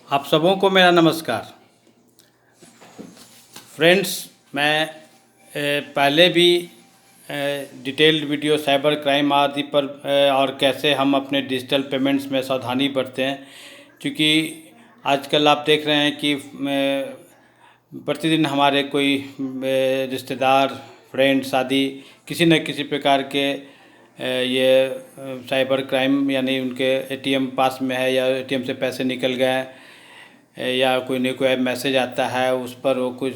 आप सबों को मेरा नमस्कार। फ्रेंड्स, मैं पहले भी डिटेल्ड वीडियो साइबर क्राइम आदि पर और कैसे हम अपने डिजिटल पेमेंट्स में सावधानी बरतें हैं, क्योंकि आजकल आप देख रहे हैं कि प्रतिदिन हमारे कोई रिश्तेदार, फ्रेंड्स आदि किसी न किसी प्रकार के ये साइबर क्राइम यानी उनके एटीएम पास में है या एटीएम से पैसे निकल गए या कोई न कोई मैसेज आता है, उस पर वो कुछ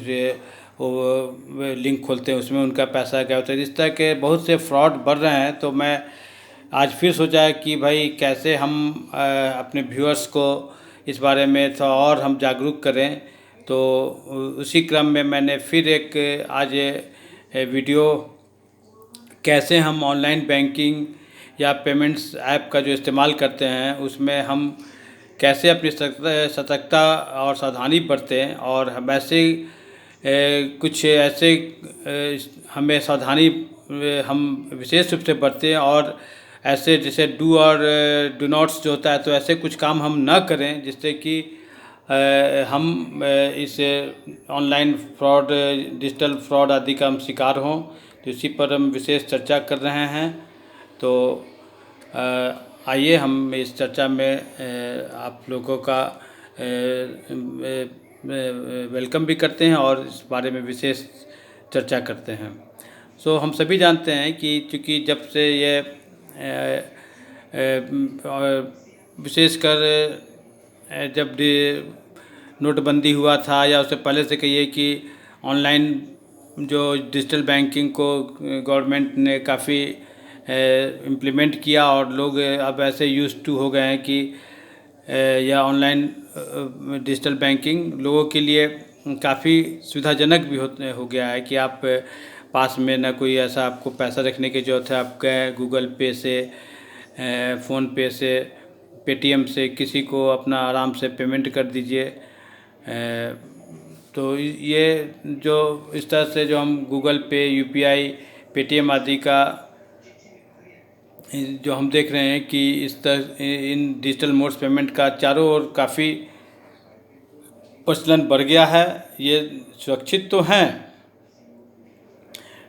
वो लिंक खोलते हैं, उसमें उनका पैसा गया होता है। इस तरह के बहुत से फ्रॉड बढ़ रहे हैं। तो मैं आज फिर सोचा कि भाई कैसे हम अपने व्यूअर्स को इस बारे में थोड़ा और हम जागरूक करें। तो उसी क्रम में मैंने फिर एक आज वीडियो कैसे हम ऑनलाइन बैंकिंग या पेमेंट्स ऐप का जो इस्तेमाल करते हैं उसमें हम कैसे अपनी सतर्कता और सावधानी बरतें, और हम ऐसे कुछ ऐसे हमें सावधानी हम विशेष रूप से बरतें, और ऐसे जैसे डू और डू नॉट्स जो होता है, तो ऐसे कुछ काम हम ना करें जिससे कि हम इस ऑनलाइन फ्रॉड, डिजिटल फ्रॉड आदि का हम शिकार हों। तो इसी पर हम विशेष चर्चा कर रहे हैं। तो आइए हम इस चर्चा में आप लोगों का वेलकम भी करते हैं और इस बारे में विशेष चर्चा करते हैं। सो हम सभी जानते हैं कि चूँकि जब से ये विशेषकर जब नोटबंदी हुआ था या उससे पहले से कहिए कि ऑनलाइन जो डिजिटल बैंकिंग को गवर्नमेंट ने काफ़ी इम्प्लीमेंट किया, और लोग अब ऐसे यूज्ड टू हो गए हैं कि यह ऑनलाइन डिजिटल बैंकिंग लोगों के लिए काफ़ी सुविधाजनक भी हो गया है कि आप पास में ना कोई ऐसा आपको पैसा रखने की ज़रूरत है। आप गूगल पे से, फ़ोन पे से, पेटीएम से किसी को अपना आराम से पेमेंट कर दीजिए। तो ये जो इस तरह से जो हम गूगल पे, यूपीआई, पेटीएम आदि का जो हम देख रहे हैं कि इस तरह इन डिजिटल मोड्स पेमेंट का चारों ओर काफ़ी प्रचलन बढ़ गया है। ये सुरक्षित तो हैं,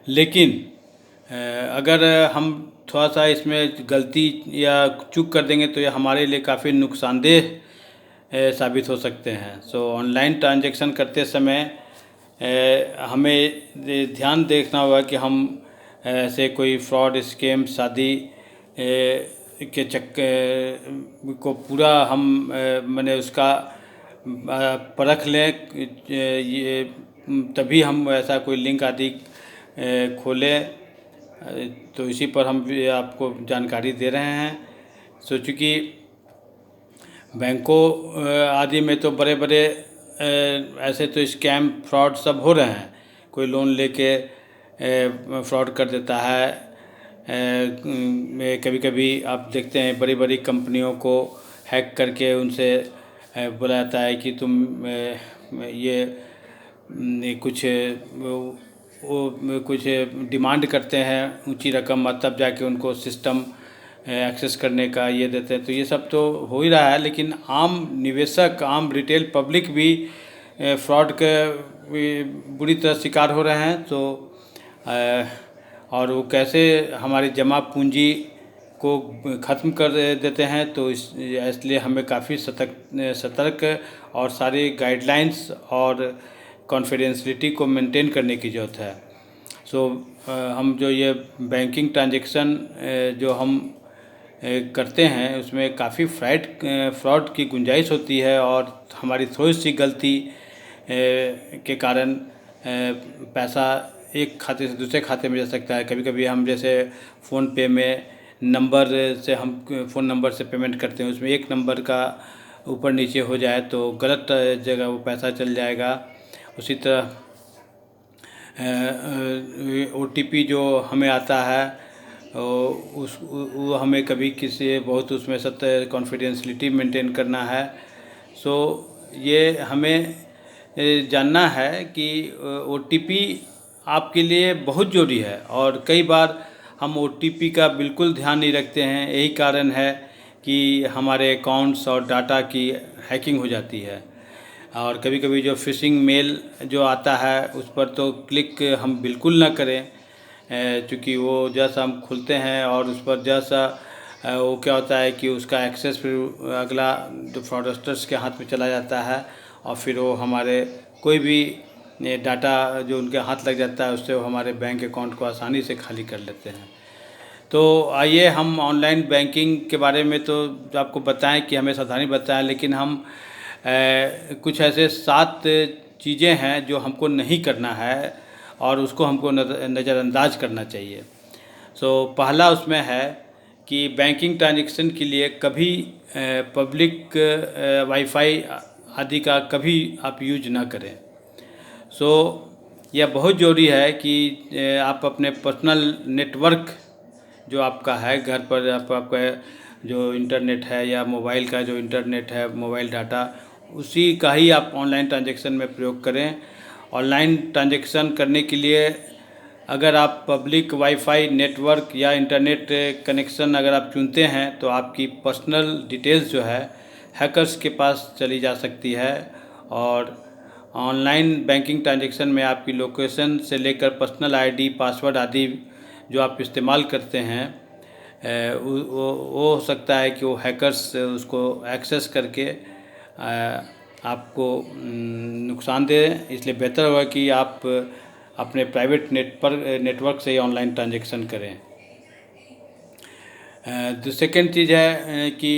लेकिन अगर हम थोड़ा सा इसमें गलती या चूक कर देंगे तो ये हमारे लिए काफ़ी नुकसानदेह साबित हो सकते हैं। सो ऑनलाइन ट्रांजैक्शन करते समय हमें ध्यान देखना होगा कि हम ऐसे कोई फ्रॉड, स्कैम्स आदि के चक्कर को पूरा हम मैंने उसका परख लें, ये तभी हम ऐसा कोई लिंक आदि खोलें। तो इसी पर हम आपको जानकारी दे रहे हैं। सो चूँकि बैंकों आदि में तो बड़े बड़े ऐसे तो स्कैम, फ्रॉड सब हो रहे हैं। कोई लोन लेके फ्रॉड कर देता है। कभी कभी आप देखते हैं बड़ी बड़ी कंपनियों को हैक करके उनसे बोला जाता है कि तुम ये कुछ डिमांड करते हैं ऊंची रकम, तब जाके उनको सिस्टम एक्सेस करने का ये देते हैं। तो ये सब तो हो ही रहा है, लेकिन आम निवेशक, आम रिटेल पब्लिक भी फ्रॉड के बुरी तरह शिकार हो रहे हैं। तो और वो कैसे हमारी जमा पूंजी को ख़त्म कर देते हैं। तो इसलिए हमें काफ़ी सतर्क और सारी गाइडलाइंस और कॉन्फिडेंशियलिटी को मेंटेन करने की ज़रूरत है। सो हम जो ये बैंकिंग ट्रांजैक्शन जो हम करते हैं उसमें काफ़ी फ्रॉड की गुंजाइश होती है, और हमारी थोड़ी सी गलती के कारण पैसा एक खाते से दूसरे खाते में जा सकता है। कभी कभी हम जैसे फ़ोन पे में नंबर से हम फ़ोन नंबर से पेमेंट करते हैं, उसमें एक नंबर का ऊपर नीचे हो जाए तो गलत जगह वो पैसा चल जाएगा। उसी तरह OTP जो हमें आता है वो हमें कभी किसी बहुत उसमें कॉन्फिडेंशियलिटी मेंटेन करना है। सो ये हमें जानना है कि OTP आपके लिए बहुत ज़रूरी है, और कई बार हम OTP का बिल्कुल ध्यान नहीं रखते हैं। यही कारण है कि हमारे अकाउंट्स और डाटा की हैकिंग हो जाती है। और कभी कभी जो फ़िशिंग मेल जो आता है उस पर तो क्लिक हम बिल्कुल ना करें, क्योंकि वो जैसा हम खुलते हैं और उस पर जैसा वो क्या होता है कि उसका एक्सेस फिर अगला जो फ्रॉडस्टर्स के हाथ में चला जाता है, और फिर वो हमारे कोई भी डाटा जो उनके हाथ लग जाता है उससे वो हमारे बैंक अकाउंट को आसानी से खाली कर लेते हैं। तो आइए हम ऑनलाइन बैंकिंग के बारे में तो आपको बताएं कि हमें सावधानी बताएं, लेकिन हम कुछ ऐसे 7 चीज़ें हैं जो हमको नहीं करना है और उसको हमको नज़रअंदाज करना चाहिए। पहला उसमें है कि बैंकिंग ट्रांजैक्शन के लिए कभी पब्लिक वाईफाई आदि का कभी आप यूज ना करें। यह बहुत ज़रूरी है कि आप अपने पर्सनल नेटवर्क जो आपका है घर पर, आपका जो इंटरनेट है या मोबाइल का जो इंटरनेट है, मोबाइल डाटा, उसी का ही आप ऑनलाइन ट्रांजैक्शन में प्रयोग करें। ऑनलाइन ट्रांजैक्शन करने के लिए अगर आप पब्लिक वाईफाई नेटवर्क या इंटरनेट कनेक्शन अगर आप चुनते हैं तो आपकी पर्सनल डिटेल्स जो है हैकर्स के पास चली जा सकती है, और ऑनलाइन बैंकिंग ट्रांजैक्शन में आपकी लोकेशन से लेकर पर्सनल आईडी, पासवर्ड आदि जो आप इस्तेमाल करते हैं वो हो सकता है कि वो हैकर्स उसको एक्सेस करके आपको नुकसान दे। इसलिए बेहतर होगा कि आप अपने प्राइवेट नेटवर्क से ही ऑनलाइन ट्रांजैक्शन करें। तो सेकेंड चीज़ है कि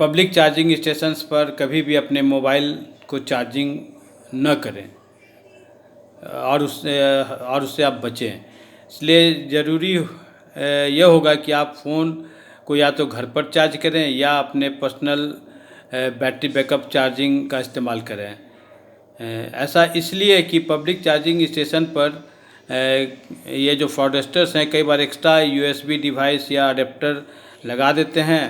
पब्लिक चार्जिंग स्टेशंस पर कभी भी अपने मोबाइल को चार्जिंग न करें और उससे आप बचें। इसलिए ज़रूरी यह होगा कि आप फ़ोन को या तो घर पर चार्ज करें या अपने पर्सनल बैटरी बैकअप चार्जिंग का इस्तेमाल करें। ऐसा इसलिए कि पब्लिक चार्जिंग स्टेशन पर ये जो फ्रॉडस्टर्स हैं कई बार एक्स्ट्रा यूएसबी डिवाइस या अडेप्टर लगा देते हैं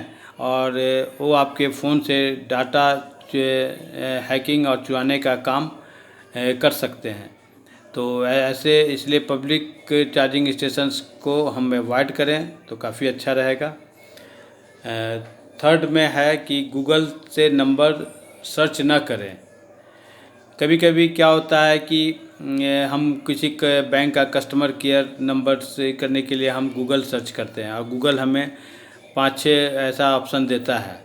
और वो आपके फ़ोन से डाटा हैकिंग और चुराने का काम कर सकते हैं। तो ऐसे इसलिए पब्लिक चार्जिंग स्टेशंस को हम अवॉइड करें तो काफ़ी अच्छा रहेगा। थर्ड में है कि गूगल से नंबर सर्च ना करें। कभी कभी क्या होता है कि हम किसी बैंक का कस्टमर केयर नंबर से करने के लिए हम गूगल सर्च करते हैं और गूगल हमें 5-6 ऐसा ऑप्शन देता है,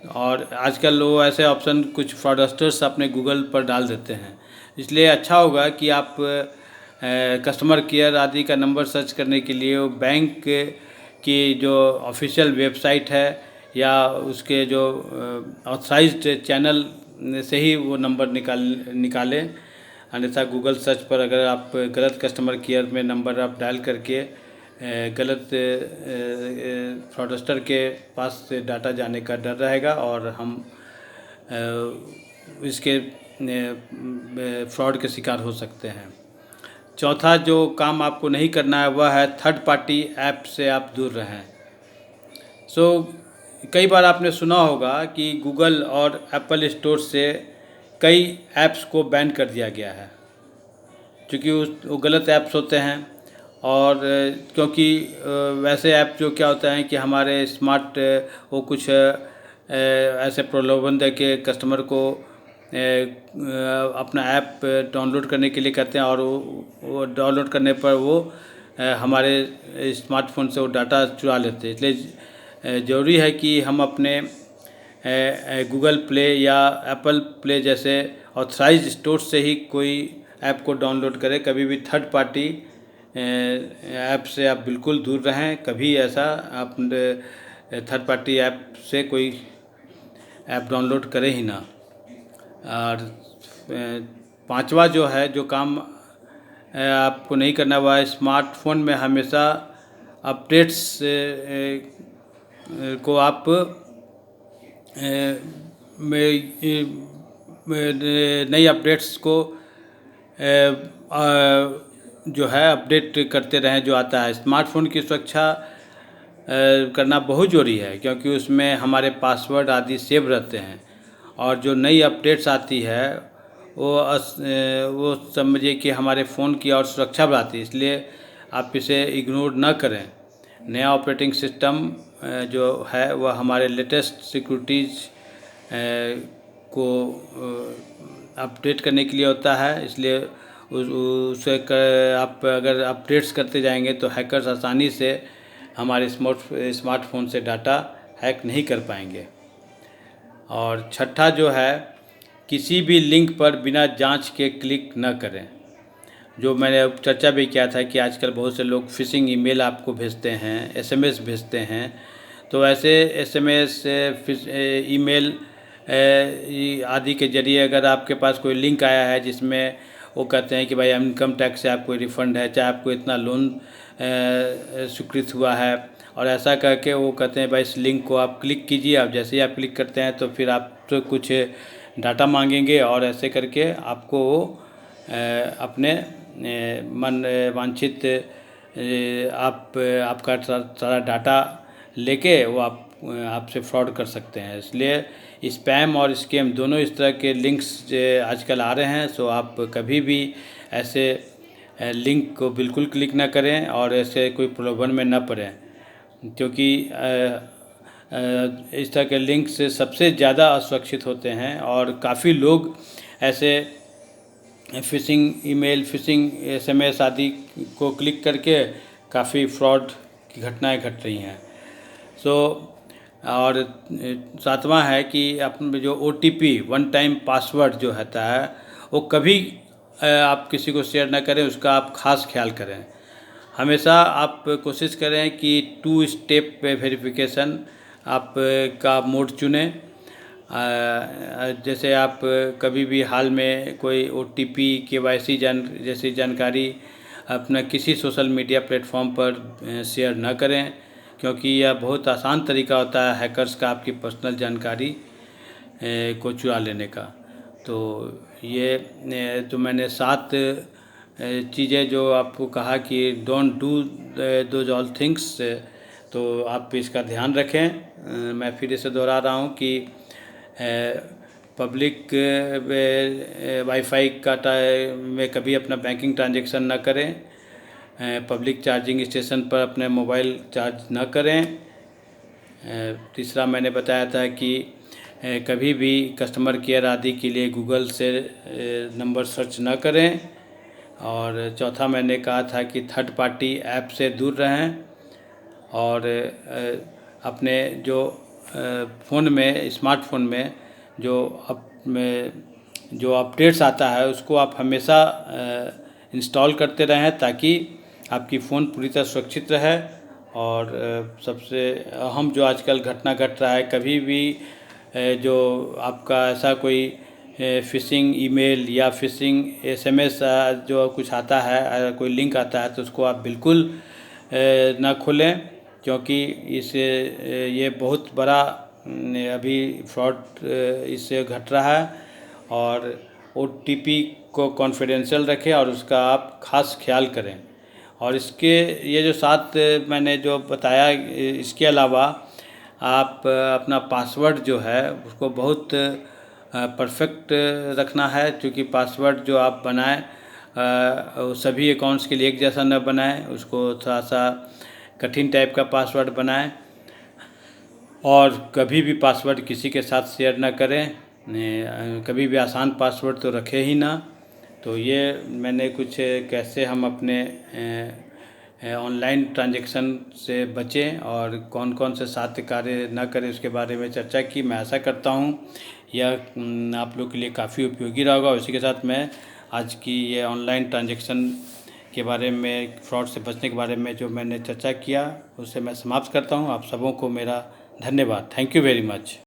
और आजकल वो ऐसे ऑप्शन कुछ फ्रॉडस्टर्स अपने गूगल पर डाल देते हैं। इसलिए अच्छा होगा कि आप कस्टमर केयर आदि का नंबर सर्च करने के लिए वो बैंक की जो ऑफिशियल वेबसाइट है या उसके जो ऑथराइज्ड चैनल से ही वो नंबर निकालें। अन्यथा गूगल सर्च पर अगर आप गलत कस्टमर केयर में नंबर आप डायल करके गलत फ्रॉडस्टर के पास से डाटा जाने का डर रहेगा और हम इसके फ्रॉड के शिकार हो सकते हैं। चौथा जो काम आपको नहीं करना है वह है थर्ड पार्टी ऐप से आप दूर रहें। कई बार आपने सुना होगा कि गूगल और एप्पल स्टोर से कई ऐप्स को बैन कर दिया गया है, क्योंकि वो गलत ऐप्स होते हैं। और क्योंकि वैसे ऐप जो क्या होता है कि हमारे स्मार्ट वो कुछ ऐसे प्रलोभन दे के कस्टमर को अपना ऐप डाउनलोड करने के लिए कहते हैं, और वो डाउनलोड करने पर वो हमारे स्मार्टफोन से वो डाटा चुरा लेते हैं। इसलिए ज़रूरी है कि हम अपने गूगल प्ले या एप्पल प्ले जैसे ऑथराइज्ड स्टोर से ही कोई ऐप को डाउनलोड करें। कभी भी थर्ड पार्टी ऐप से आप बिल्कुल दूर रहें। कभी ऐसा आप थर्ड पार्टी ऐप से कोई ऐप डाउनलोड करें ही ना। और पांचवा जो है जो काम आपको नहीं करना वह है स्मार्टफोन में हमेशा अपडेट्स को आप नई अपडेट्स को जो है अपडेट करते रहें जो आता है। स्मार्टफोन की सुरक्षा करना बहुत ज़रूरी है, क्योंकि उसमें हमारे पासवर्ड आदि सेव रहते हैं, और जो नई अपडेट्स आती है वो समझिए कि हमारे फ़ोन की और सुरक्षा बढ़ाती है। इसलिए आप इसे इग्नोर न करें। नया ऑपरेटिंग सिस्टम जो है वह हमारे लेटेस्ट सिक्योरिटीज़ को अपडेट करने के लिए होता है, इसलिए आप अगर अपडेट्स करते जाएंगे तो हैकर्स आसानी से हमारे स्मार्टफोन से डाटा हैक नहीं कर पाएंगे। और छठा जो है, किसी भी लिंक पर बिना जांच के क्लिक न करें। जो मैंने चर्चा भी किया था कि आजकल बहुत से लोग फिशिंग ईमेल आपको भेजते हैं, एसएमएस भेजते हैं। तो ऐसे एसएमएस, ईमेल आदि के जरिए अगर आपके पास कोई लिंक आया है जिसमें वो कहते हैं कि भाई इनकम टैक्स से आपको रिफ़ंड है, चाहे आपको इतना लोन स्वीकृत हुआ है, और ऐसा करके वो कहते हैं भाई इस लिंक को आप क्लिक कीजिए। आप जैसे ही आप क्लिक करते हैं तो फिर आप तो कुछ डाटा मांगेंगे, और ऐसे करके आपको वो अपने मन वांछित आपका सारा डाटा लेके वो आपसे फ्रॉड कर सकते हैं। इसलिए स्पैम और स्कैम दोनों इस तरह के लिंक्स आजकल आ रहे हैं। सो आप कभी भी ऐसे लिंक को बिल्कुल क्लिक ना करें और ऐसे कोई प्रलोभन में ना पड़ें, क्योंकि इस तरह के लिंक से सबसे ज़्यादा असुरक्षित होते हैं। और काफ़ी लोग ऐसे फिशिंग ईमेल, फिशिंग एसएमएस आदि को क्लिक करके काफ़ी फ्रॉड की घटनाएं घट रही हैं। और सातवां है कि अपने जो OTP, वन टाइम पासवर्ड जो होता है, वो कभी आप किसी को शेयर ना करें, उसका आप खास ख्याल करें। हमेशा आप कोशिश करें कि 2 स्टेप वेरिफिकेशन आप का मोड चुनें। जैसे आप कभी भी हाल में कोई OTP, KYC जैसी जानकारी अपना किसी सोशल मीडिया प्लेटफॉर्म पर शेयर न करें, क्योंकि यह बहुत आसान तरीका होता है हैकर्स का आपकी पर्सनल जानकारी को चुरा लेने का। तो ये तो मैंने 7 चीज़ें जो आपको कहा कि don't do those all things, तो आप इसका ध्यान रखें। मैं फिर इसे दोहरा रहा हूँ कि पब्लिक वाईफाई में कभी अपना बैंकिंग ट्रांजैक्शन ना करें। पब्लिक चार्जिंग स्टेशन पर अपने मोबाइल चार्ज न करें। तीसरा मैंने बताया था कि कभी भी कस्टमर केयर आदि के लिए गूगल से नंबर सर्च न करें। और चौथा मैंने कहा था कि थर्ड पार्टी ऐप से दूर रहें, और अपने जो स्मार्टफोन में जो अपडेट्स आता है उसको आप हमेशा इंस्टॉल करते रहें, ताकि आपकी फ़ोन पूरी तरह सुरक्षित रहे। और सबसे अहम जो आजकल घटना घट रहा है, कभी भी जो आपका ऐसा कोई फिशिंग ईमेल या फिशिंग एसएमएस जो कुछ आता है, कोई लिंक आता है, तो उसको आप बिल्कुल ना खोलें, क्योंकि ये बहुत बड़ा अभी फ्रॉड इससे घट रहा है। और OTP को कॉन्फिडेंशियल रखें और उसका आप खास ख्याल करें। और ये जो 7 मैंने जो बताया, इसके अलावा आप अपना पासवर्ड जो है उसको बहुत परफेक्ट रखना है, क्योंकि पासवर्ड जो आप बनाएं सभी अकाउंट्स के लिए एक जैसा न बनाएं, उसको थोड़ा सा कठिन टाइप का पासवर्ड बनाएं। और कभी भी पासवर्ड किसी के साथ शेयर ना करें, कभी भी आसान पासवर्ड तो रखें ही ना। तो ये मैंने कुछ कैसे हम अपने ऑनलाइन ट्रांजैक्शन से बचें और कौन कौन से 7 कार्य ना करें उसके बारे में चर्चा की। मैं आशा करता हूँ यह आप लोग के लिए काफ़ी उपयोगी रहा होगा। उसी के साथ मैं आज की ये ऑनलाइन ट्रांजैक्शन के बारे में, फ्रॉड से बचने के बारे में जो मैंने चर्चा किया, उससे मैं समाप्त करता हूँ। आप सबों को मेरा धन्यवाद। Thank you very much.